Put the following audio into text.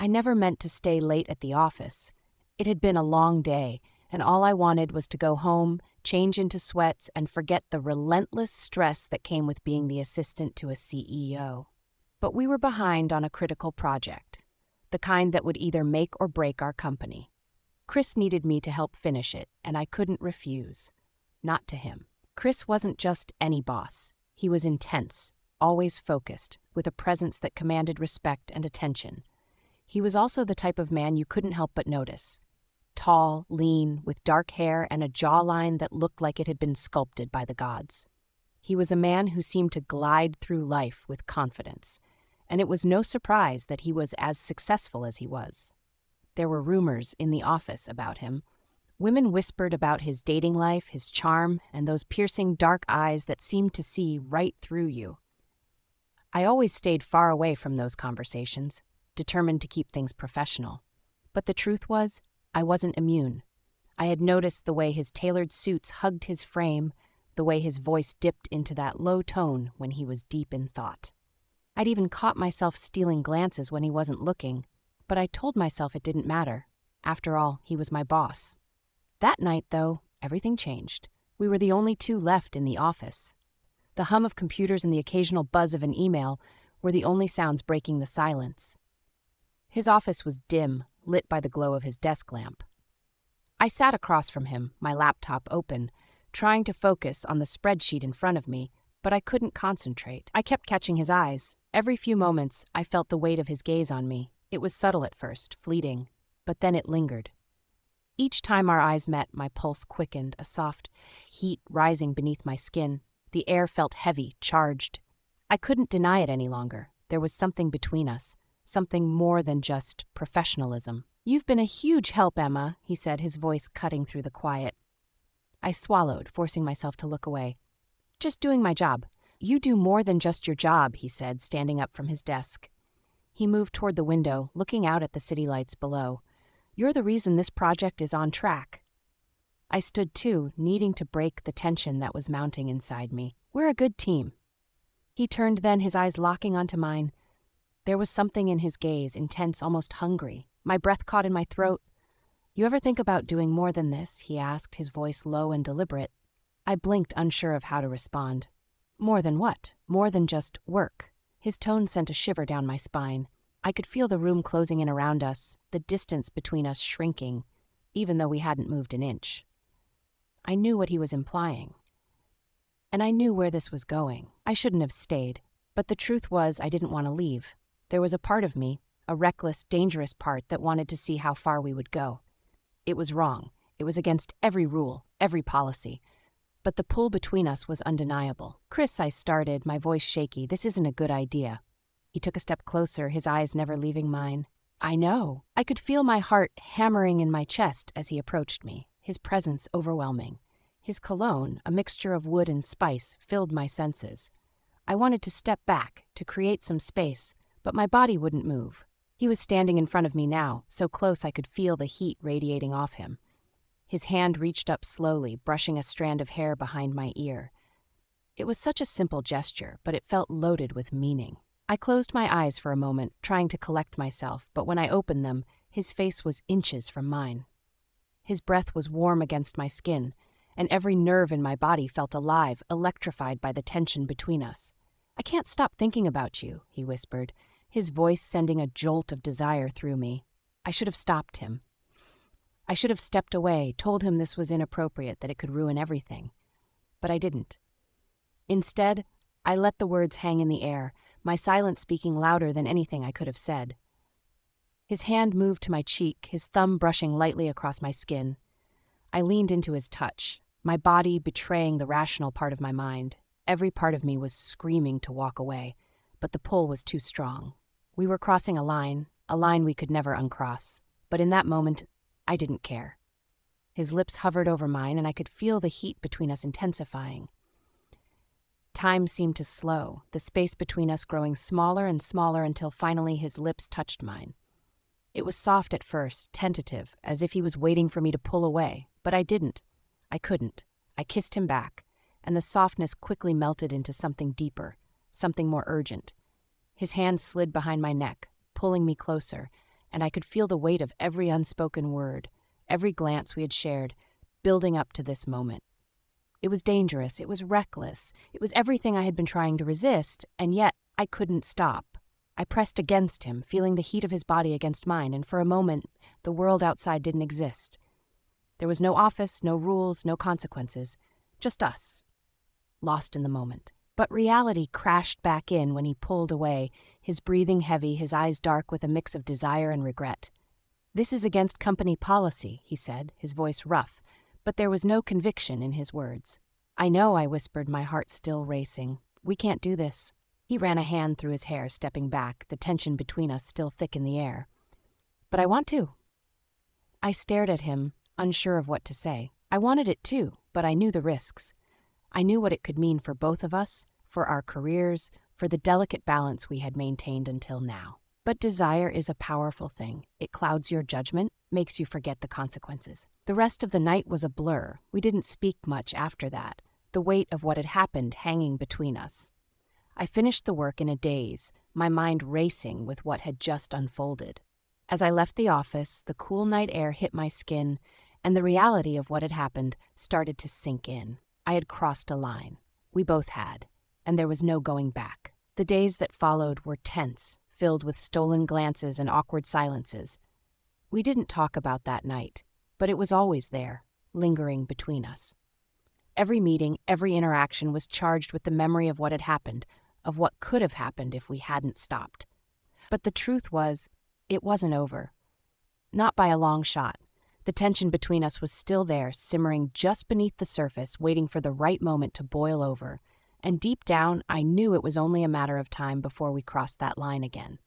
I never meant to stay late at the office. It had been a long day, and all I wanted was to go home, change into sweats, and forget the relentless stress that came with being the assistant to a CEO. But we were behind on a critical project, the kind that would either make or break our company. Chris needed me to help finish it, and I couldn't refuse. Not to him. Chris wasn't just any boss. He was intense, always focused, with a presence that commanded respect and attention. He was also the type of man you couldn't help but notice. Tall, lean, with dark hair and a jawline that looked like it had been sculpted by the gods. He was a man who seemed to glide through life with confidence, and it was no surprise that he was as successful as he was. There were rumors in the office about him. Women whispered about his dating life, his charm, and those piercing dark eyes that seemed to see right through you. I always stayed far away from those conversations, determined to keep things professional. But the truth was, I wasn't immune. I had noticed the way his tailored suits hugged his frame, the way his voice dipped into that low tone when he was deep in thought. I'd even caught myself stealing glances when he wasn't looking, but I told myself it didn't matter. After all, he was my boss. That night, though, everything changed. We were the only two left in the office. The hum of computers and the occasional buzz of an email were the only sounds breaking the silence. His office was dim, lit by the glow of his desk lamp. I sat across from him, my laptop open, trying to focus on the spreadsheet in front of me, but I couldn't concentrate. I kept catching his eyes. Every few moments, I felt the weight of his gaze on me. It was subtle at first, fleeting, but then it lingered. Each time our eyes met, my pulse quickened, a soft heat rising beneath my skin. The air felt heavy, charged. I couldn't deny it any longer. There was something between us, something more than just professionalism. "You've been a huge help, Emma," he said, his voice cutting through the quiet. I swallowed, forcing myself to look away. "Just doing my job." "You do more than just your job," he said, standing up from his desk. He moved toward the window, looking out at the city lights below. "You're the reason this project is on track." I stood too, needing to break the tension that was mounting inside me. "We're a good team." He turned then, his eyes locking onto mine. There was something in his gaze, intense, almost hungry. My breath caught in my throat. "You ever think about doing more than this?" he asked, his voice low and deliberate. I blinked, unsure of how to respond. "More than what?" "More than just work." His tone sent a shiver down my spine. I could feel the room closing in around us, the distance between us shrinking, even though we hadn't moved an inch. I knew what he was implying. And I knew where this was going. I shouldn't have stayed. But the truth was, I didn't want to leave. There was a part of me, a reckless, dangerous part, that wanted to see how far we would go. It was wrong. It was against every rule, every policy. But the pull between us was undeniable. "Chris," I started, my voice shaky, "this isn't a good idea." He took a step closer, his eyes never leaving mine. "I know." I could feel my heart hammering in my chest as he approached me, his presence overwhelming. His cologne, a mixture of wood and spice, filled my senses. I wanted to step back, to create some space, but my body wouldn't move. He was standing in front of me now, so close I could feel the heat radiating off him. His hand reached up slowly, brushing a strand of hair behind my ear. It was such a simple gesture, but it felt loaded with meaning. I closed my eyes for a moment, trying to collect myself, but when I opened them, his face was inches from mine. His breath was warm against my skin, and every nerve in my body felt alive, electrified by the tension between us. "I can't stop thinking about you," he whispered, his voice sending a jolt of desire through me. I should have stopped him. I should have stepped away, told him this was inappropriate, that it could ruin everything. But I didn't. Instead, I let the words hang in the air, my silence speaking louder than anything I could have said. His hand moved to my cheek, his thumb brushing lightly across my skin. I leaned into his touch, my body betraying the rational part of my mind. Every part of me was screaming to walk away, but the pull was too strong. We were crossing a line we could never uncross. But in that moment, I didn't care. His lips hovered over mine, and I could feel the heat between us intensifying. Time seemed to slow, the space between us growing smaller and smaller until finally his lips touched mine. It was soft at first, tentative, as if he was waiting for me to pull away, but I didn't. I couldn't. I kissed him back, and the softness quickly melted into something deeper, something more urgent. His hand slid behind my neck, pulling me closer, and I could feel the weight of every unspoken word, every glance we had shared, building up to this moment. It was dangerous, it was reckless, it was everything I had been trying to resist, and yet I couldn't stop. I pressed against him, feeling the heat of his body against mine, and for a moment, the world outside didn't exist. There was no office, no rules, no consequences, just us, lost in the moment. But reality crashed back in when he pulled away, his breathing heavy, his eyes dark with a mix of desire and regret. "This is against company policy," he said, his voice rough, but there was no conviction in his words. "I know," I whispered, my heart still racing. "We can't do this." He ran a hand through his hair, stepping back, the tension between us still thick in the air. "But I want to." I stared at him, unsure of what to say. I wanted it too, but I knew the risks. I knew what it could mean for both of us, for our careers, for the delicate balance we had maintained until now. But desire is a powerful thing. It clouds your judgment, makes you forget the consequences. The rest of the night was a blur. We didn't speak much after that, the weight of what had happened hanging between us. I finished the work in a daze, my mind racing with what had just unfolded. As I left the office, the cool night air hit my skin, and the reality of what had happened started to sink in. I had crossed a line. We both had, and there was no going back. The days that followed were tense, filled with stolen glances and awkward silences. We didn't talk about that night, but it was always there, lingering between us. Every meeting, every interaction was charged with the memory of what had happened, of what could have happened if we hadn't stopped. But the truth was, it wasn't over. Not by a long shot. The tension between us was still there, simmering just beneath the surface, waiting for the right moment to boil over. And deep down, I knew it was only a matter of time before we crossed that line again.